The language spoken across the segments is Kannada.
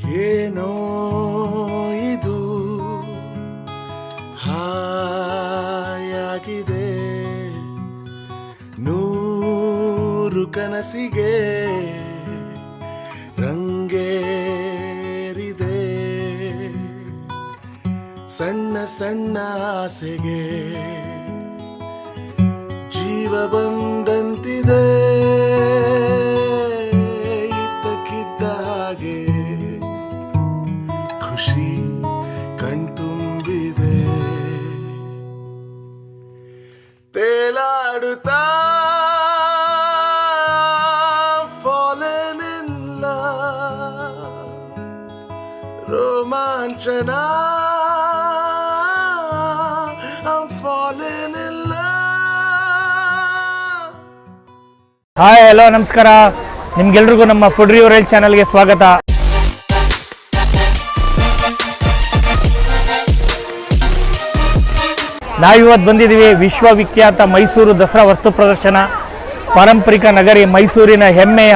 ಏನೋ ಇದು ಹಾಯಾಗಿದೆ, ನೂರು ಕನಸಿಗೆ ರಂಗೇರಿದೆ, ಸಣ್ಣ ಸಣ್ಣ ಆಸೆಗೆ ಜೀವ ಬಂದಂತಿದೆ, ಇದ್ದಕ್ಕಿದ್ದ ಹಾಗೆ ಖುಷಿ ಕಣ್ತುಂಬಿದೆ, ತೇಲಾಡುತ್ತಾ fallen in love, ರೋಮಾಂಚನ I'm falling in love. Hi hello ನಮಸ್ಕಾರ, ನಿಮ್ಗೆಲ್ರಿಗೂ ನಮ್ಮ ಫುಡ್ ರಿವ್ಯೂ ರೈಲ್ ಚಾನಲ್ಗೆ ಸ್ವಾಗತ. ನಾವಿವತ್ತು ಬಂದಿದ್ದೀವಿ ವಿಶ್ವವಿಖ್ಯಾತ ಮೈಸೂರು ದಸರಾ ವಸ್ತು ಪ್ರದರ್ಶನ, ಪಾರಂಪರಿಕ ನಗರಿ ಮೈಸೂರಿನ ಹೆಮ್ಮೆಯ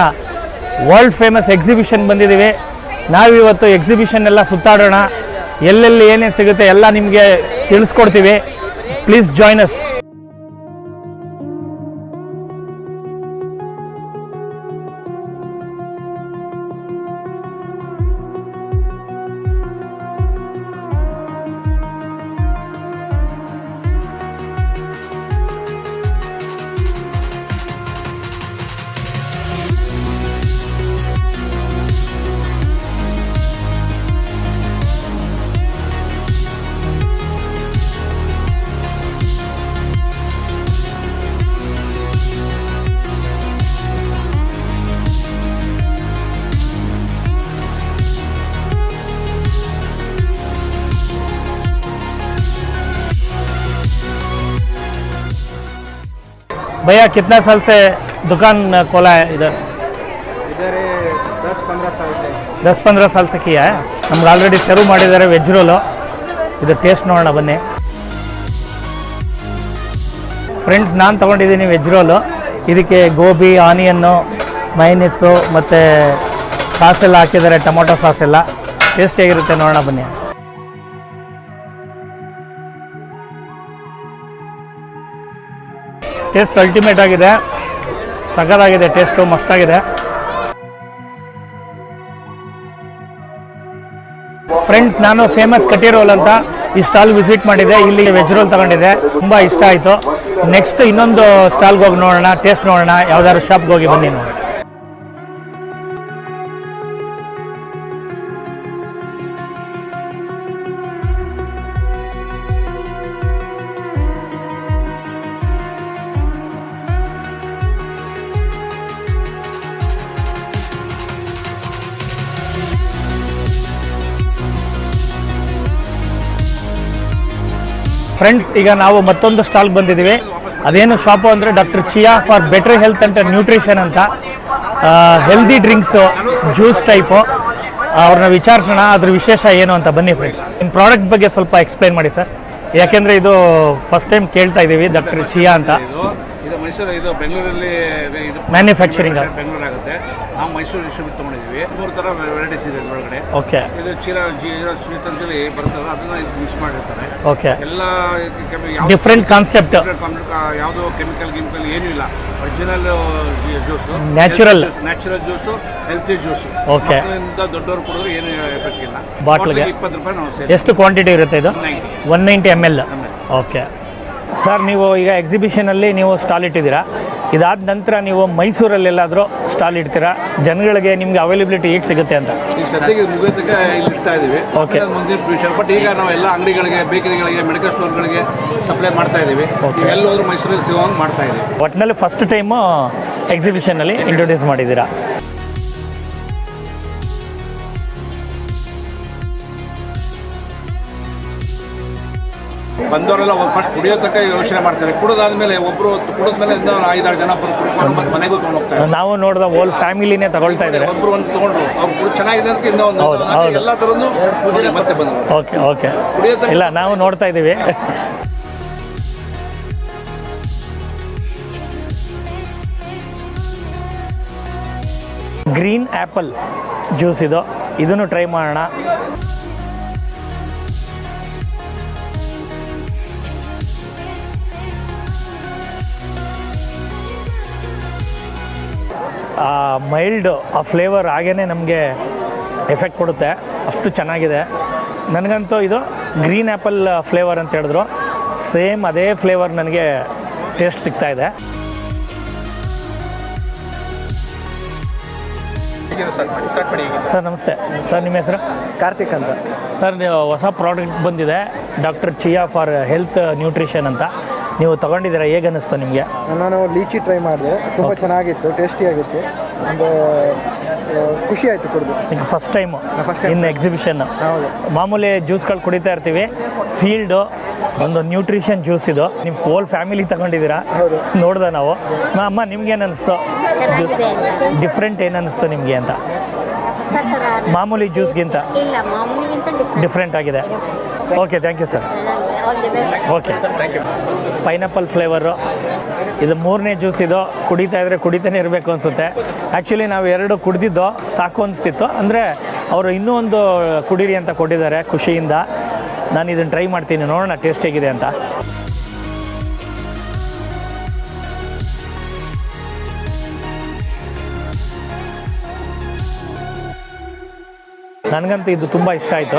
ವರ್ಲ್ಡ್ ಫೇಮಸ್ ಎಕ್ಸಿಬಿಷನ್ ಬಂದಿದ್ದೀವಿ. ನಾವಿವತ್ತು ಎಕ್ಸಿಬಿಷನ್ ಎಲ್ಲ ಸುತ್ತಾಡೋಣ, ಎಲ್ಲೆಲ್ಲಿ ಏನೇನು ಸಿಗುತ್ತೆ ಎಲ್ಲ ನಿಮಗೆ ತಿಳಿಸ್ಕೊಡ್ತೀವಿ. Please join us. भैया कितना साल से दुकान खोला है इधर? इधर 10-15 साल से 10-15 साल से किया है. ನಮ್ಗೆ ಆಲ್ರೆಡಿ ಸರ್ವ್ ಮಾಡಿದ್ದಾರೆ ವೆಜ್ ರೋಲು. ಇದು ಟೇಸ್ಟ್ ನೋಡೋಣ ಬನ್ನಿ ಫ್ರೆಂಡ್ಸ್. ನಾನು ತೊಗೊಂಡಿದ್ದೀನಿ ವೆಜ್ ರೋಲು. ಇದಕ್ಕೆ ಗೋಬಿ, ಆನಿಯನ್ನು, ಮೈನಸ್ಸು ಮತ್ತು ಸಾಸ್ ಎಲ್ಲ ಹಾಕಿದ್ದಾರೆ, ಟೊಮೊಟೊ ಸಾಸ್ ಎಲ್ಲ. ಟೇಸ್ಟಿಯಾಗಿರುತ್ತೆ, ನೋಡೋಣ ಬನ್ನಿ. ಟೇಸ್ಟ್ ಅಲ್ಟಿಮೇಟ್ ಆಗಿದೆ, ಸಖತ್ತಾಗಿದೆ, ಟೇಸ್ಟು ಮಸ್ತಾಗಿದೆ. ಫ್ರೆಂಡ್ಸ್, ನಾನು ಫೇಮಸ್ ಕಟಿ ರೋಲ್ ಅಂತ ಈ ಸ್ಟಾಲ್ ವಿಸಿಟ್ ಮಾಡಿದೆ. ಇಲ್ಲಿ ವೆಜ್ ರೋಲ್ ತಗೊಂಡಿದ್ದೆ, ತುಂಬ ಇಷ್ಟ ಆಯಿತು. ನೆಕ್ಸ್ಟ್ ಇನ್ನೊಂದು ಸ್ಟಾಲ್ಗೆ ಹೋಗಿ ನೋಡೋಣ, ಟೇಸ್ಟ್ ನೋಡೋಣ, ಯಾವ್ದಾದ್ರು ಶಾಪ್ಗೆ ಹೋಗಿ ಬನ್ನಿ ನೋಡಿ. ಫ್ರೆಂಡ್ಸ್, ಈಗ ನಾವು ಮತ್ತೊಂದು ಸ್ಟಾಲ್ಗೆ ಬಂದಿದ್ದೀವಿ. ಅದೇನು ಶಾಪು ಅಂದರೆ doctor chia for better health and nutrition ಅಂತ. Healthy drinks, juice type. ಅವ್ರನ್ನ ವಿಚಾರಿಸೋಣ ಅದ್ರ ವಿಶೇಷ ಏನು ಅಂತ. ಬನ್ನಿ ಫ್ರೆಂಡ್ಸ್, ನಿಮ್ಮ ಪ್ರಾಡಕ್ಟ್ ಬಗ್ಗೆ ಸ್ವಲ್ಪ ಎಕ್ಸ್ಪ್ಲೈನ್ ಮಾಡಿ ಸರ್. ಯಾಕೆಂದರೆ ಇದು ಫಸ್ಟ್ ಟೈಮ್ ಕೇಳ್ತಾ ಇದ್ದೀವಿ, ಡಾಕ್ಟರ್ ಚಿಯಾ ಅಂತ. ಇದು ಮೈಸೂರು, ಇದು ಬೆಂಗಳೂರಲ್ಲಿ ಇದು ಮ್ಯಾನುಫ್ಯಾಕ್ಚರಿಂಗ್ ಬೆಂಗಳೂರು ಆಗುತ್ತೆ. ನಾವು ಮೈಸೂರು ಡಿಸ್ಟ್ರಿಬ್ಯೂಟ್ ತೊಗೊಂಡಿದ್ದೀವಿ. 3 ಥರ ವೆರೈಟೀಸ್ ಇದೆ ಒಳಗಡೆ. ಓಕೆ. ಇದು ಜೀರಾ ಸ್ವೀಟ್ ಅಂತೇಳಿ ಬರ್ತದೆ, ಅದನ್ನ ಇದು ಮಿಕ್ಸ್ ಮಾಡಿರ್ತಾರೆ. ಓಕೆ. ಎಲ್ಲ ಡಿಫ್ರೆಂಟ್ ಕಾನ್ಸೆಪ್ಟ್, ಯಾವುದೋ ಕೆಮಿಕಲ್ ಏನೂ ಇಲ್ಲ. Original juice, natural juice, healthy juice. Okay. ದೊಡ್ಡವರು ಕುಡಿದ್ರು ಏನು ಎಫೆಕ್ಟ್ ಇಲ್ಲ. ಬಾಟ್ಲಿಗೆ 20 ರೂಪಾಯಿ ನಾವು ಸೇಲ್. ಎಷ್ಟು ಕ್ವಾಂಟಿಟಿ ಇರುತ್ತೆ ಇದು? 190 ml. ಓಕೆ ಸರ್, ನೀವು ಈಗ ಎಕ್ಸಿಬಿಷನಲ್ಲಿ ನೀವು ಸ್ಟಾಲ್ ಇಟ್ಟಿದ್ದೀರಾ. ಇದಾದ ನಂತರ ನೀವು ಮೈಸೂರಲ್ಲೆಲ್ಲಾದರೂ ಸ್ಟಾಲ್ ಇಡ್ತೀರಾ? ಜನಗಳಿಗೆ ನಿಮ್ಗೆ ಅವೈಲಬಿಲಿಟಿ ಹೇಗೆ ಸಿಗುತ್ತೆ ಅಂತ? ಈಗ ಸದ್ಯಕ್ಕೆ ಮುಗಿಯೋದಕ್ಕೆ ಇಲ್ಲಿ ಇಡ್ತಾ ಇದ್ದೀವಿ. ಓಕೆ. ಮುಂದಿನ ಫ್ಯೂಚರ್. ಬಟ್ ಈಗ ನಾವು ಎಲ್ಲ ಅಂಗಡಿಗಳಿಗೆ, ಬೇಕರಿಗಳಿಗೆ, ಮೆಡಿಕಲ್ ಸ್ಟೋರ್ಗಳಿಗೆ ಸಪ್ಲೈ ಮಾಡ್ತಾ ಇದ್ದೀವಿ. ಎಲ್ಲೋದ್ರೂ ಮೈಸೂರಲ್ಲಿ ಸಿಗೋಂಗೆ ಮಾಡ್ತಾ ಇದ್ದೀವಿ. ಒಟ್ಟಿನಲ್ಲಿ ಫಸ್ಟ್ ಟೈಮು ಎಕ್ಸಿಬಿಷನಲ್ಲಿ ಇಂಟ್ರೊಡ್ಯೂಸ್ ಮಾಡಿದ್ದೀರಾ. ಬಂದವರೆಲ್ಲ ಫಸ್ಟ್ ಕುಡಿಯೋ ತನಕ ಯೋಚನೆ ಮಾಡ್ತಾರೆ. ಕುಡಿದಾದ್ಮೇಲೆ ಒಬ್ಬರು ಕುಡಿದ್ಮೇಲೆ 5-6 ಜನ ಕುಡ್ಕೊಂಡು ಮತ್ತೆ ಮನೆಗೂ ತೊಗೊಂಡು ಹೋಗ್ತಾರೆ. ನಾವು ನೋಡಿದ ಹೋಲ್ ಫ್ಯಾಮಿಲಿನೇ ತಗೊಳ್ತಾ ಇದ್ದಾರೆ. ಒಬ್ಬರು ಒಂದು ತೊಗೊಂಡ್ರು, ಅವ್ರು ಕುಡಿ ಚೆನ್ನಾಗಿದೆ ಅಂತ ಇನ್ನೂ ಒಂದು ಎಲ್ಲ ಥರದ್ದು ಮತ್ತೆ ಬಂದರು. Okay okay. ಇಲ್ಲ, ನಾವು ನೋಡ್ತಾ ಇದ್ದೀವಿ. ಗ್ರೀನ್ ಆ್ಯಪಲ್ ಜ್ಯೂಸ್ ಇದು ಇದನ್ನು ಟ್ರೈ ಮಾಡೋಣ. ಮೈಲ್ಡ್ ಆ ಫ್ಲೇವರ್ ಹಾಗೇ ನಮಗೆ ಎಫೆಕ್ಟ್ ಕೊಡುತ್ತೆ, ಅಷ್ಟು ಚೆನ್ನಾಗಿದೆ. ನನಗಂತೂ ಇದು ಗ್ರೀನ್ ಆ್ಯಪಲ್ ಫ್ಲೇವರ್ ಅಂತ ಹೇಳಿದ್ರು, ಸೇಮ್ ಅದೇ ಫ್ಲೇವರ್ ನನಗೆ ಟೇಸ್ಟ್ ಸಿಗ್ತಾಯಿದೆ. ಸರ್ ನಮಸ್ತೆ ಸರ್, ನಿಮ್ಮ ಹೆಸರು? ಕಾರ್ತಿಕ್ ಅಂತ ಸರ್. ನೀವು ಹೊಸ ಪ್ರಾಡಕ್ಟ್ ಬಂದಿದೆ, doctor chia for health nutrition ಅಂತ. ನೀವು ತೊಗೊಂಡಿದ್ದೀರಾ, ಹೇಗೆ ಅನ್ನಿಸ್ತು ನಿಮಗೆ? ನಾನು ಲೀಚಿ ಟ್ರೈ ಮಾಡಿದೆ, ತುಂಬ ಚೆನ್ನಾಗಿತ್ತು, ಟೇಸ್ಟಿಯಾಗಿತ್ತು. ಒಂದು ಖುಷಿ ಆಯಿತು ಕುಡಿದು. ಈಗ ಫಸ್ಟ್ ಟೈಮ್ ಇನ್ನು ಎಕ್ಸಿಬಿಷನ್. ಹೌದು. ಮಾಮೂಲಿ ಜ್ಯೂಸ್ಗಳು ಕುಡಿತಾ ಇರ್ತೀವಿ, ಸೀಲ್ಡು ಒಂದು ನ್ಯೂಟ್ರಿಷನ್ ಜ್ಯೂಸ್ ಇದು. ನಿಮ್ಮ ಹೋಲ್ ಫ್ಯಾಮಿಲಿ ತಗೊಂಡಿದ್ದೀರಾ, ನೋಡ್ದೆ ನಾವು. ಅಮ್ಮ ನಿಮ್ಗೇನು ಅನ್ನಿಸ್ತು? ಡಿಫ್ರೆಂಟ್ ಏನು ಅನ್ನಿಸ್ತು ನಿಮಗೆ ಅಂತ? ಮಾಮೂಲಿ ಜ್ಯೂಸ್ಗಿಂತ ಡಿಫ್ರೆಂಟ್ ಆಗಿದೆ. Okay, thank you sir. Okay, pineapple flavour ಇದು 3ನೇ ಜ್ಯೂಸ್. ಇದು ಕುಡಿತಾ ಇದ್ದರೆ ಕುಡಿತಾನೆ ಇರಬೇಕು ಅನಿಸುತ್ತೆ. ಆ್ಯಕ್ಚುಲಿ ನಾವು 2 ಕುಡಿದಿದ್ದು ಸಾಕು ಅನಿಸ್ತಿತ್ತು, ಅಂದರೆ ಅವರು ಇನ್ನೂ ಒಂದು ಕುಡೀರಿ ಅಂತ ಕೊಟ್ಟಿದ್ದಾರೆ ಖುಷಿಯಿಂದ. ನಾನು ಇದನ್ನು ಟ್ರೈ ಮಾಡ್ತೀನಿ, ನೋಡೋಣ ಟೇಸ್ಟ್ ಹೇಗಿದೆ ಅಂತ. ನನಗಂತೂ ಇದು ತುಂಬ ಇಷ್ಟ ಆಯಿತು.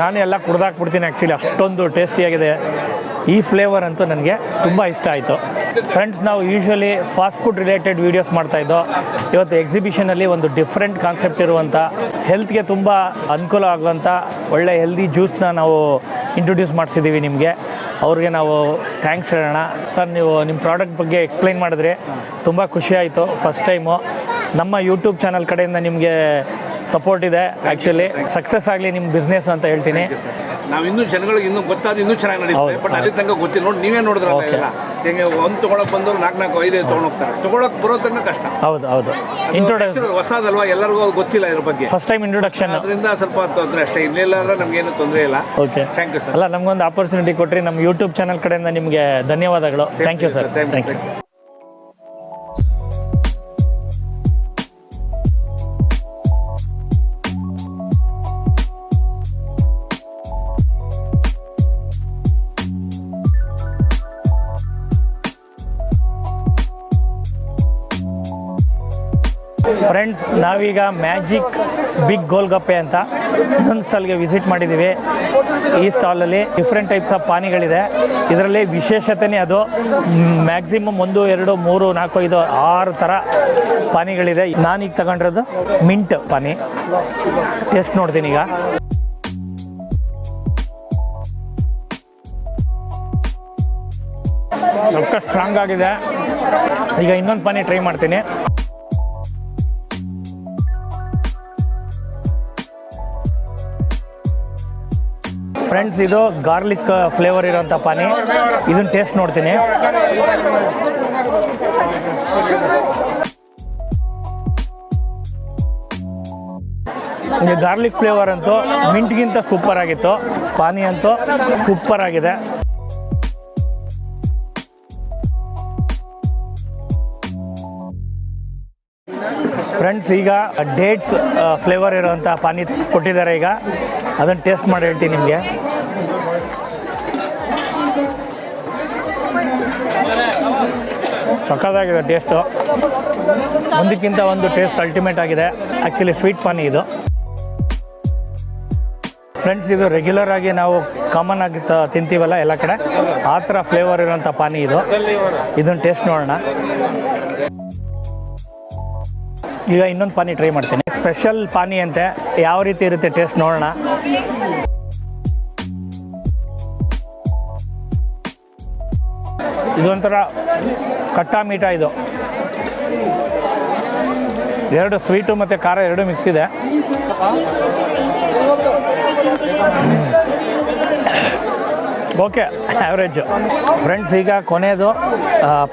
ನಾನು ಎಲ್ಲ ಕುಡ್ದಾಕ್ಬಿಡ್ತೀನಿ ಆ್ಯಕ್ಚುಲಿ, ಅಷ್ಟೊಂದು ಟೇಸ್ಟಿಯಾಗಿದೆ. ಈ ಫ್ಲೇವರ್ ಅಂತೂ ನನಗೆ ತುಂಬ ಇಷ್ಟ ಆಯಿತು. ಫ್ರೆಂಡ್ಸ್, ನಾವು usually fast food related videos ಮಾಡ್ತಾಯಿದ್ದೋ. ಇವತ್ತು ಎಕ್ಸಿಬಿಷನಲ್ಲಿ ಒಂದು ಡಿಫ್ರೆಂಟ್ ಕಾನ್ಸೆಪ್ಟ್ ಇರುವಂಥ, ಹೆಲ್ತ್ಗೆ ತುಂಬ ಅನುಕೂಲ ಆಗುವಂಥ ಒಳ್ಳೆ ಹೆಲ್ದಿ ಜ್ಯೂಸ್ನ ನಾವು ಇಂಟ್ರೊಡ್ಯೂಸ್ ಮಾಡಿಸಿದ್ದೀವಿ ನಿಮಗೆ. ಅವ್ರಿಗೆ ನಾವು ಥ್ಯಾಂಕ್ಸ್ ಹೇಳೋಣ. ಸರ್, ನೀವು ನಿಮ್ಮ ಪ್ರಾಡಕ್ಟ್ ಬಗ್ಗೆ ಎಕ್ಸ್ಪ್ಲೈನ್ ಮಾಡಿದ್ರಿ, ತುಂಬ ಖುಷಿಯಾಯಿತು. ಫಸ್ಟ್ ಟೈಮು ನಮ್ಮ ಯೂಟ್ಯೂಬ್ ಚಾನಲ್ ಕಡೆಯಿಂದ ನಿಮಗೆ ಸಪೋರ್ಟ್ ಇದೆ. ಆ್ಯಕ್ಚುಲಿ ಸಕ್ಸಸ್ ಆಗಲಿ ನಿಮ್ಮ ಬಿಸ್ನೆಸ್ ಅಂತ ಹೇಳ್ತೀನಿ. ನಾವು ಇನ್ನೂ ಜನಗಳಿಗೆ ಇನ್ನೂ ಗೊತ್ತಾದ್ರೆ ಇನ್ನೂ ಚೆನ್ನಾಗಿ ನಡೀತದೆ. ಬಟ್ ಅಲ್ಲಿ ತನಕ ಗೊತ್ತಿಲ್ಲ. ನೋಡಿ, ನೀವೇ ನೋಡಿದ್ರಲ್ಲ ಎಲ್ಲ ಹೆಂಗೆ ಒಂದು ತೊಗೊಳಕ್ಕೆ ಬಂದವರು 4-4, 5 ತೊಗೊಂಡು ಹೋಗ್ತಾರೆ. ತೊಗೊಳಕ್ಕೆ ಬರೋ ತನಕ ಕಷ್ಟ. ಹೌದು ಹೌದು. ಹೊಸದಲ್ವಾ, ಎಲ್ಲರಿಗೂ ಗೊತ್ತಿಲ್ಲ ಇದ್ರ ಬಗ್ಗೆ. ಫಸ್ಟ್ ಟೈಮ್ ಇಂಟ್ರೊಡಕ್ಷನ್, ಅದರಿಂದ ಸ್ವಲ್ಪ ತೊಂದರೆ ಅಷ್ಟೇ. ಇನ್ನೆಲ್ಲ ನಮಗೇನು ತೊಂದರೆ ಇಲ್ಲ. Okay, thank you sir. ಅಲ್ಲ, ನಮಗೊಂದು ಆಪರ್ಚುನಿಟಿ ಕೊಟ್ಟರೆ ನಮ್ಮ ಯೂಟ್ಯೂಬ್ ಚಾನಲ್ ಕಡೆಯಿಂದ ನಿಮಗೆ ಧನ್ಯವಾದಗಳು. Thank you sir. Thank you. Friends, ನಾವೀಗ ಮ್ಯಾಜಿಕ್ ಬಿಗ್ ಗೋಲ್ಗಪ್ಪೆ ಅಂತ ಇನ್ನೊಂದು ಸ್ಟಾಲ್ಗೆ ವಿಸಿಟ್ ಮಾಡಿದ್ದೀವಿ. ಈ ಸ್ಟಾಲಲ್ಲಿ ಡಿಫ್ರೆಂಟ್ ಟೈಪ್ಸ್ ಆಫ್ ಪಾನಿಗಳಿದೆ. ಇದರಲ್ಲಿ ವಿಶೇಷತೆಯೇ ಅದು ಮ್ಯಾಕ್ಸಿಮಮ್ 1, 2, 3, 4, 5, 6 ಥರ ಪಾನಿಗಳಿದೆ. ನಾನೀಗ ತಗೊಂಡಿರೋದು ಮಿಂಟ್ ಪಾನಿ. ಟೇಸ್ಟ್ ನೋಡ್ತೀನಿ ಈಗ. ಸ್ವಲ್ಪ ಸ್ಟ್ರಾಂಗ್ ಆಗಿದೆ. ಈಗ ಇನ್ನೊಂದು ಪಾನಿ ಟ್ರೈ ಮಾಡ್ತೀನಿ. ಫ್ರೆಂಡ್ಸ್, ಇದು ಗಾರ್ಲಿಕ್ ಫ್ಲೇವರ್ ಇರೋಂಥ ಪಾನಿ. ಇದನ್ನು ಟೇಸ್ಟ್ ನೋಡ್ತೀನಿ. ಗಾರ್ಲಿಕ್ ಫ್ಲೇವರ್ ಅಂತೂ ಮಿಂಟ್ಗಿಂತ ಸೂಪರ್ ಆಗಿತ್ತು. ಪಾನಿ ಅಂತೂ ಸೂಪರ್ ಆಗಿದೆ. ಫ್ರೆಂಡ್ಸ್, ಈಗ ಡೇಟ್ಸ್ ಫ್ಲೇವರ್ ಇರೋಂಥ ಪಾನಿ ಕೊಟ್ಟಿದ್ದಾರೆ. ಈಗ ಅದನ್ನು ಟೇಸ್ಟ್ ಮಾಡಿ ಹೇಳ್ತೀನಿ ನಿಮಗೆ. ಸಖತ್ತಾಗಿದೆ ಟೇಸ್ಟು. ಒಂದಕ್ಕಿಂತ ಒಂದು ಟೇಸ್ಟ್ ಅಲ್ಟಿಮೇಟ್ ಆಗಿದೆ. ಆ್ಯಕ್ಚುಲಿ ಸ್ವೀಟ್ ಪಾನಿ ಇದು. ಫ್ರೆಂಡ್ಸ್, ಇದು ರೆಗ್ಯುಲರ್ ಆಗಿ ನಾವು ಕಾಮನ್ ಆಗಿ ತಿಂತೀವಲ್ಲ ಎಲ್ಲ ಕಡೆ, ಆ ಥರ ಫ್ಲೇವರ್ ಇರೋಂಥ ಪಾನಿ ಇದು. ಇದನ್ನು ಟೇಸ್ಟ್ ನೋಡೋಣ. ಈಗ ಇನ್ನೊಂದು ಪಾನಿ ಟ್ರೈ ಮಾಡ್ತೀನಿ. ಸ್ಪೆಷಲ್ ಪಾನಿ ಅಂತೆ, ಯಾವ ರೀತಿ ಇರುತ್ತೆ ಟೇಸ್ಟ್ ನೋಡೋಣ. ಇದೊಂಥರ ಖಟ್ಟ ಮೀಠ. ಇದು 2 ಸ್ವೀಟು ಮತ್ತು ಖಾರ 2 ಮಿಕ್ಸ್ ಇದೆ. Okay, average. ಫ್ರೆಂಡ್ಸ್, ಈಗ ಕೊನೆಯದು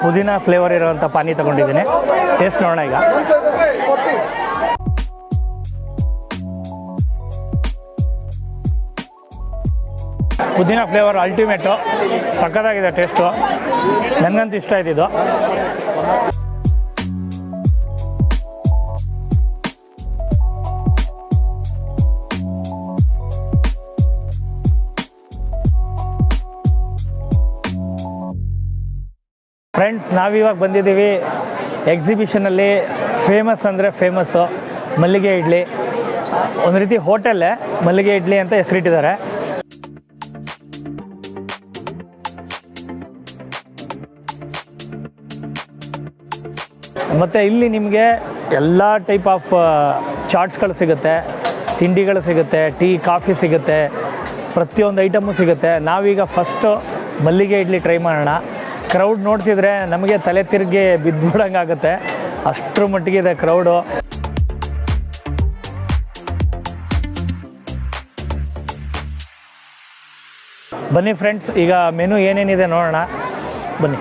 ಪುದೀನ ಫ್ಲೇವರ್ ಇರೋವಂಥ ಪಾನಿ ತೊಗೊಂಡಿದ್ದೀನಿ. ಟೇಸ್ಟ್ ನೋಡೋಣ ಈಗ. ಪುದೀನ ಫ್ಲೇವರ್ ಅಲ್ಟಿಮೇಟು, ಸಖತ್ತಾಗಿದೆ ಟೇಸ್ಟು. ನನಗಂತೂ ಇಷ್ಟ ಆಯ್ತು ಇದು. ಫ್ರೆಂಡ್ಸ್, ನಾವಿವಾಗ ಬಂದಿದ್ದೀವಿ ಎಕ್ಸಿಬಿಷನಲ್ಲಿ ಫೇಮಸ್ ಅಂದರೆ ಫೇಮಸ್ಸು ಮಲ್ಲಿಗೆ ಇಡ್ಲಿ. ಒಂದು ರೀತಿ ಹೋಟೆಲ್ಲೇ ಮಲ್ಲಿಗೆ ಇಡ್ಲಿ ಅಂತ ಹೆಸರಿಟ್ಟಿದ್ದಾರೆ. ಮತ್ತು ಇಲ್ಲಿ ನಿಮಗೆ ಎಲ್ಲ ಟೈಪ್ ಆಫ್ ಚಾಟ್ಸ್ಗಳು ಸಿಗುತ್ತೆ, ತಿಂಡಿಗಳು ಸಿಗುತ್ತೆ, ಟೀ ಕಾಫಿ ಸಿಗುತ್ತೆ, ಪ್ರತಿಯೊಂದು ಐಟಮು ಸಿಗುತ್ತೆ. ನಾವೀಗ ಫಸ್ಟು ಮಲ್ಲಿಗೆ ಇಡ್ಲಿ ಟ್ರೈ ಮಾಡೋಣ. ಕ್ರೌಡ್ ನೋಡ್ತಿದ್ರೆ ನಮಗೆ ತಲೆ ತಿರುಗಿ ಬಿದ್ದುಬಿಡಂಗೆ ಆಗುತ್ತೆ, ಅಷ್ಟರ ಮಟ್ಟಿಗಿದೆ ಕ್ರೌಡು. ಬನ್ನಿ ಫ್ರೆಂಡ್ಸ್, ಈಗ ಮೆನು ಏನೇನಿದೆ ನೋಡೋಣ, ಬನ್ನಿ.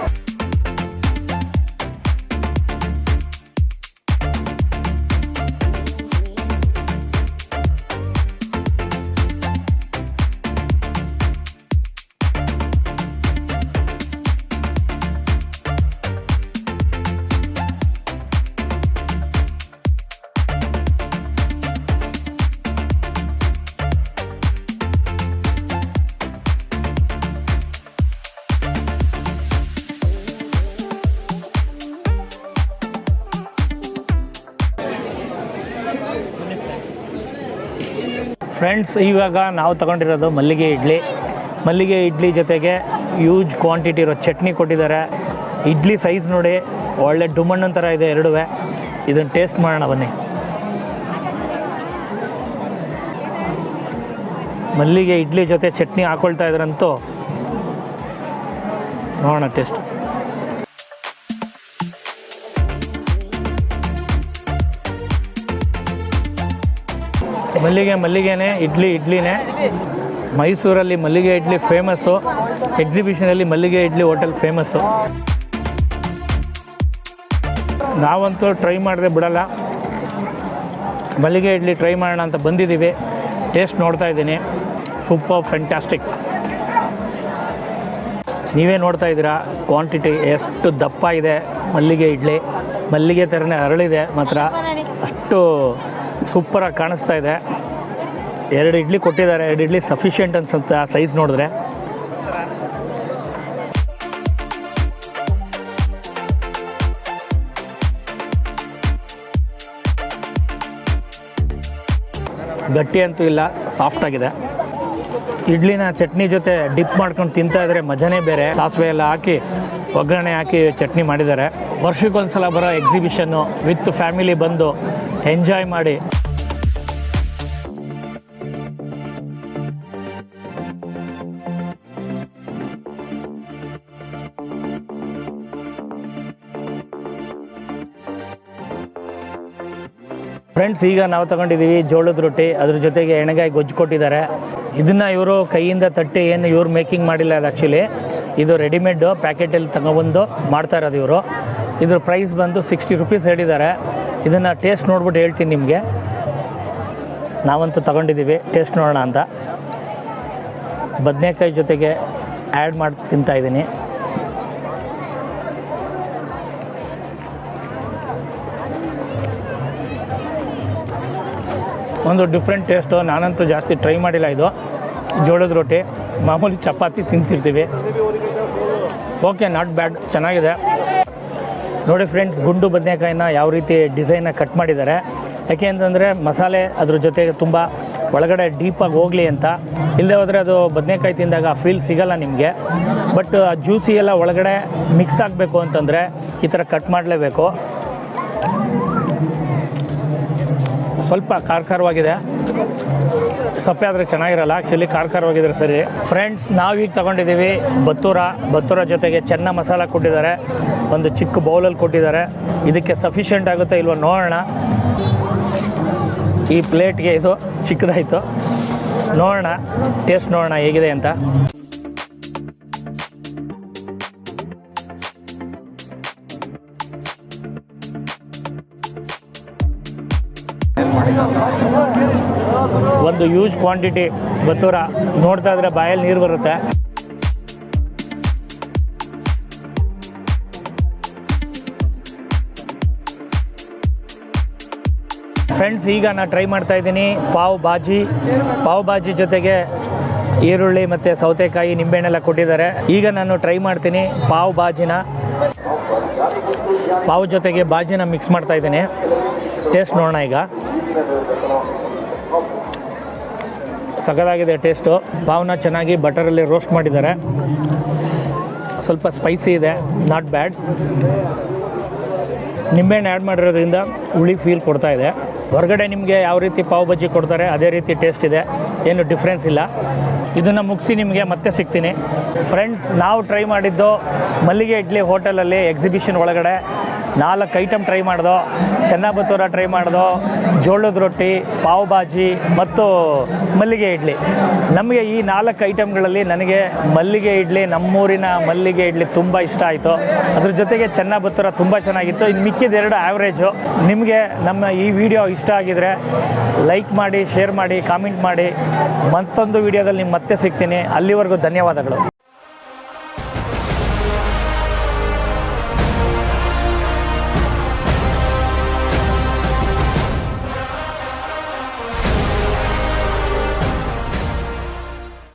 ಫ್ರೆಂಡ್ಸ್, ಇವಾಗ ನಾವು ತಗೊಂಡಿರೋದು ಮಲ್ಲಿಗೆ ಇಡ್ಲಿ. ಮಲ್ಲಿಗೆ ಇಡ್ಲಿ ಜೊತೆಗೆ ಯೂಜ್ ಕ್ವಾಂಟಿಟಿ ಇರೋ ಚಟ್ನಿ ಕೊಟ್ಟಿದ್ದಾರೆ. ಇಡ್ಲಿ ಸೈಜ್ ನೋಡಿ, ಒಳ್ಳೆ ಡುಮಣ್ಣನ ಥರ ಇದೆ ಎರಡೂ. ಇದನ್ನು ಟೇಸ್ಟ್ ಮಾಡೋಣ ಬನ್ನಿ. ಮಲ್ಲಿಗೆ ಇಡ್ಲಿ ಜೊತೆ ಚಟ್ನಿ ಹಾಕ್ಕೊಳ್ತಾ ಇದ್ರಂತೂ ನೋಡೋಣ ಟೇಸ್ಟ್. ಮಲ್ಲಿಗೆನೇ, ಇಡ್ಲಿನೇ. ಮೈಸೂರಲ್ಲಿ ಮಲ್ಲಿಗೆ ಇಡ್ಲಿ ಫೇಮಸ್ಸು, ಎಕ್ಸಿಬಿಷನಲ್ಲಿ ಮಲ್ಲಿಗೆ ಇಡ್ಲಿ ಹೋಟೆಲ್ ಫೇಮಸ್ಸು. ನಾವಂತೂ ಟ್ರೈ ಮಾಡದೆ ಬಿಡಲ್ಲ, ಮಲ್ಲಿಗೆ ಇಡ್ಲಿ ಟ್ರೈ ಮಾಡೋಣ ಅಂತ ಬಂದಿದ್ದೀವಿ. ಟೇಸ್ಟ್ ನೋಡ್ತಾ ಇದ್ದೀನಿ, ಸೂಪರ್ ಫ್ಯಾಂಟಾಸ್ಟಿಕ್. ನೀವೇ ನೋಡ್ತಾ ಇದ್ದೀರಾ ಕ್ವಾಂಟಿಟಿ ಎಷ್ಟು ದಪ್ಪ ಇದೆ ಮಲ್ಲಿಗೆ ಇಡ್ಲಿ. ಮಲ್ಲಿಗೆ ಥರನೇ ಅರಳಿದೆ ಮಾತ್ರ, ಅಷ್ಟು ಸೂಪರಾಗಿ ಕಾಣಿಸ್ತಾ ಇದೆ. 2 ಇಡ್ಲಿ ಕೊಟ್ಟಿದ್ದಾರೆ. 2 ಇಡ್ಲಿ ಸಫಿಷಿಯೆಂಟ್ ಅನ್ಸುತ್ತೆ ಆ ಸೈಜ್ ನೋಡಿದ್ರೆ. ಗಟ್ಟಿ ಅಂತೂ ಇಲ್ಲ, ಸಾಫ್ಟಾಗಿದೆ. ಇಡ್ಲಿನ ಚಟ್ನಿ ಜೊತೆ ಡಿಪ್ ಮಾಡ್ಕೊಂಡು ತಿಂತಾ ಇದ್ರೆ ಮಜಾನೇ ಬೇರೆ. ಸಾಸಿವೆ ಎಲ್ಲ ಹಾಕಿ ಒಗ್ಗರಣೆ ಹಾಕಿ ಚಟ್ನಿ ಮಾಡಿದ್ದಾರೆ. ವರ್ಷಕ್ಕೊಂದ್ಸಲ ಬರೋ ಎಕ್ಸಿಬಿಷನ್ನು, ವಿತ್ ಫ್ಯಾಮಿಲಿ ಬಂದು ಎಂಜಾಯ್ ಮಾಡಿ. ಫ್ರೆಂಡ್ಸ್, ಈಗ ನಾವು ತಗೊಂಡಿದ್ದೀವಿ ಜೋಳದ ರೊಟ್ಟಿ, ಅದ್ರ ಜೊತೆಗೆ ಎಣ್ಣೆಗಾಯಿ ಗೊಜ್ಜು ಕೊಟ್ಟಿದ್ದಾರೆ. ಇದನ್ನು ಇವರು ಕೈಯಿಂದ ತಟ್ಟಿ ಏನು ಇವ್ರು ಮೇಕಿಂಗ್ ಮಾಡಿಲ್ಲ, ಅದು ಆ್ಯಕ್ಚುಲಿ ಇದು ರೆಡಿಮೇಡು ಪ್ಯಾಕೆಟಲ್ಲಿ ತಗೊಬಂದು ಮಾಡ್ತಾ ಇರೋದು ಇವರು. ಇದ್ರ ಪ್ರೈಸ್ ಬಂದು 60 ರೂಪೀಸ್ ಹೇಳಿದ್ದಾರೆ. ಇದನ್ನು ಟೇಸ್ಟ್ ನೋಡ್ಬಿಟ್ಟು ಹೇಳ್ತೀನಿ ನಿಮಗೆ. ನಾವಂತೂ ತಗೊಂಡಿದ್ದೀವಿ, ಟೇಸ್ಟ್ ನೋಡೋಣ ಅಂತ. ಬದನೆಕಾಯಿ ಜೊತೆಗೆ ಆ್ಯಡ್ ಮಾಡಿ ತಿಂತಾಯಿದ್ದೀನಿ. ಒಂದು ಡಿಫ್ರೆಂಟ್ ಟೇಸ್ಟು. ನಾನಂತೂ ಜಾಸ್ತಿ ಟ್ರೈ ಮಾಡಿಲ್ಲ ಇದು. ಜೋಳದ ರೊಟ್ಟಿ, ಮಾಮೂಲಿ ಚಪಾತಿ ತಿಂತಿರ್ತೀವಿ. ಓಕೆ, ನಾಟ್ ಬ್ಯಾಡ್, ಚೆನ್ನಾಗಿದೆ. ನೋಡಿ ಫ್ರೆಂಡ್ಸ್, ಗುಂಡು ಬದನೆಕಾಯಿನ ಯಾವ ರೀತಿ ಡಿಸೈನ ಕಟ್ ಮಾಡಿದ್ದಾರೆ. ಯಾಕೆ ಅಂತಂದರೆ ಮಸಾಲೆ ಅದ್ರ ಜೊತೆಗೆ ತುಂಬ ಒಳಗಡೆ ಡೀಪಾಗಿ ಹೋಗಲಿ ಅಂತ. ಇಲ್ಲದೆ ಹೋದರೆ ಅದು ಬದನೆಕಾಯಿ ತಿಂದಾಗ ಫೀಲ್ ಸಿಗೋಲ್ಲ ನಿಮಗೆ. ಬಟ್ ಆ ಜ್ಯೂಸಿ ಎಲ್ಲ ಒಳಗಡೆ ಮಿಕ್ಸ್ ಆಗಬೇಕು ಅಂತಂದರೆ ಈ ಥರ ಕಟ್ ಮಾಡಲೇಬೇಕು. ಸ್ವಲ್ಪ ಖಾರವಾಗಿದೆ, ಸಪ್ಪೆ ಆದರೆ ಚೆನ್ನಾಗಿರಲ್ಲ. ಆ್ಯಕ್ಚುಲಿ ಖಾರವಾಗಿದ್ರೆ ಸರಿ. ಫ್ರೆಂಡ್ಸ್, ನಾವೀಗ ತಗೊಂಡಿದ್ದೀವಿ ಬತ್ತೂರ ಜೊತೆಗೆ ಚೆನ್ನ ಮಸಾಲ ಕೊಟ್ಟಿದ್ದಾರೆ. ಒಂದು ಚಿಕ್ಕ ಬೌಲಲ್ಲಿ ಕೊಟ್ಟಿದ್ದಾರೆ. ಇದಕ್ಕೆ ಸಫಿಷಿಯೆಂಟ್ ಆಗುತ್ತೆ ಇಲ್ವೋ ನೋಡೋಣ. ಈ ಪ್ಲೇಟ್ಗೆ ಇದು ಚಿಕ್ಕದಾಯಿತು. ನೋಡೋಣ, ಟೇಸ್ಟ್ ನೋಡೋಣ ಹೇಗಿದೆ ಅಂತ. ಒಂದು ಹ್ಯೂಜ್ ಕ್ವಾಂಟಿಟಿ ಬತ್ತೂರ, ನೋಡ್ತಾ ಇದ್ರೆ ಬಾಯಲ್ಲಿ ನೀರು ಬರುತ್ತೆ. ಫ್ರೆಂಡ್ಸ್, ಈಗ ನಾನು ಟ್ರೈ ಮಾಡ್ತಾ ಇದ್ದೀನಿ ಪಾವ್ ಭಾಜಿ ಜೊತೆಗೆ ಈರುಳ್ಳಿ ಮತ್ತು ಸೌತೆಕಾಯಿ ನಿಂಬೆಹಣ್ಣೆಲ್ಲ ಕೊಟ್ಟಿದ್ದಾರೆ. ಈಗ ನಾನು ಟ್ರೈ ಮಾಡ್ತೀನಿ ಪಾವ್ ಭಾಜಿನ. ಪಾವ್ ಜೊತೆಗೆ ಬಾಜಿನ ಮಿಕ್ಸ್ ಮಾಡ್ತಾ ಇದ್ದೀನಿ. ಟೇಸ್ಟ್ ನೋಡೋಣ ಈಗ. ಸಖತ್ತಾಗಿದೆ ಟೇಸ್ಟು. ಪಾವ್ನ ಚೆನ್ನಾಗಿ ಬಟರಲ್ಲಿ ರೋಸ್ಟ್ ಮಾಡಿದ್ದಾರೆ. ಸ್ವಲ್ಪ ಸ್ಪೈಸಿ ಇದೆ, ನಾಟ್ ಬ್ಯಾಡ್. ನಿಂಬೆಹಣ್ಣು ಆ್ಯಡ್ ಮಾಡಿರೋದ್ರಿಂದ ಹುಳಿ ಫೀಲ್ ಕೊಡ್ತಾ ಇದೆ. ಹೊರಗಡೆ ನಿಮಗೆ ಯಾವ ರೀತಿ ಪಾವ್ ಬಜ್ಜಿ ಕೊಡ್ತಾರೆ ಅದೇ ರೀತಿ ಟೇಸ್ಟ್ ಇದೆ, ಏನು ಡಿಫ್ರೆನ್ಸ್ ಇಲ್ಲ. ಇದನ್ನು ಮುಗಿಸಿ ನಿಮಗೆ ಮತ್ತೆ ಸಿಗ್ತೀನಿ. ಫ್ರೆಂಡ್ಸ್, ನಾವು ಟ್ರೈ ಮಾಡಿದ್ದು ಮಲ್ಲಿಗೆ ಇಡ್ಲಿ ಹೋಟೆಲಲ್ಲಿ ಎಕ್ಸಿಬಿಷನ್ ಒಳಗಡೆ 4 ಐಟಮ್ ಟ್ರೈ ಮಾಡ್ದೋ. ಚೆನ್ನ ಬತ್ತೂರ ಟ್ರೈ ಮಾಡ್ದೋ, ಜೋಳದ ರೊಟ್ಟಿ, ಪಾವ್ ಭಾಜಿ ಮತ್ತು ಮಲ್ಲಿಗೆ ಇಡ್ಲಿ. ನಮಗೆ ಈ 4 ಐಟಮ್ಗಳಲ್ಲಿ ನನಗೆ ಮಲ್ಲಿಗೆ ಇಡ್ಲಿ, ನಮ್ಮೂರಿನ ಮಲ್ಲಿಗೆ ಇಡ್ಲಿ ತುಂಬ ಇಷ್ಟ ಆಯಿತು. ಅದ್ರ ಜೊತೆಗೆ ಚೆನ್ನ ಬತ್ತೂರ ತುಂಬ ಚೆನ್ನಾಗಿತ್ತು. ಇನ್ನು ಮಿಕ್ಕಿದೆರಡು ಆ್ಯಾವ್ರೇಜು. ನಿಮಗೆ ನಮ್ಮ ಈ ವಿಡಿಯೋ ಇಷ್ಟ ಆಗಿದರೆ ಲೈಕ್ ಮಾಡಿ, ಶೇರ್ ಮಾಡಿ, ಕಾಮೆಂಟ್ ಮಾಡಿ. ಮತ್ತೊಂದು ವಿಡಿಯೋದಲ್ಲಿ ನಿಮ್ಮ ಮತ್ತೆ ಸಿಗ್ತೀನಿ. ಅಲ್ಲಿವರೆಗೂ ಧನ್ಯವಾದಗಳು.